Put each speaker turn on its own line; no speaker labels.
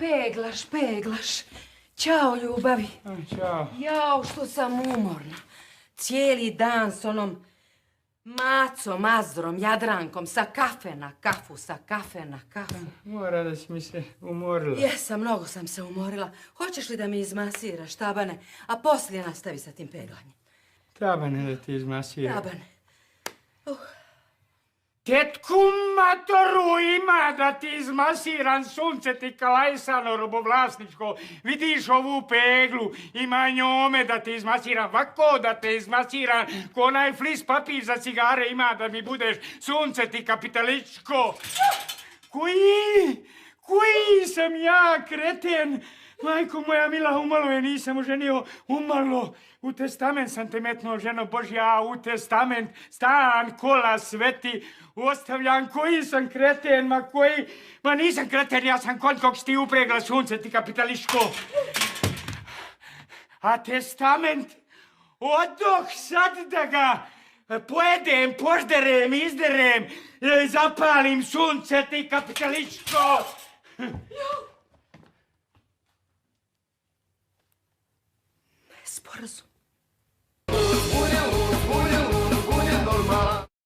peglaš, peglaš. Ćao, ljubavi.
Ćao.
Jao, što sam umorna. Cijeli dan s onom Macom, Azdrom, Jadrankom, sa kafe na kafu, sa kafe na kafu.
Mora da si mi se umorila.
Jesam, mnogo sam se umorila. Hoćeš li da mi izmasiraš, Tabane, a poslije nastavi sa tim peglanjem?
Tabane da ti izmasira.
Tabane.
Tetku matoru ima da ti izmasiram, sunce ti kalajsano robovlasničko. Vidiš ovu peglu, ima njome da ti izmasiram, ovako da te izmasiram, ko onaj flis papir za cigare ima da mi budeš, sunce ti kapitaličko. Koji sam ja, kreten? Majko moja mila, umalo je nisam oženio, umalo. U testament sam te metnuo, ženo Božja, u testament, stan, kola, sveti, ostavljam, koji sam kreten, ma nisam kreten, ja sam konj kog si ti upregla, sunce ti kapitališko. A testament, odoh sad da ga pojedem, požderem, izderem, zapalim, sunce ti kapitališko.
Sporazum.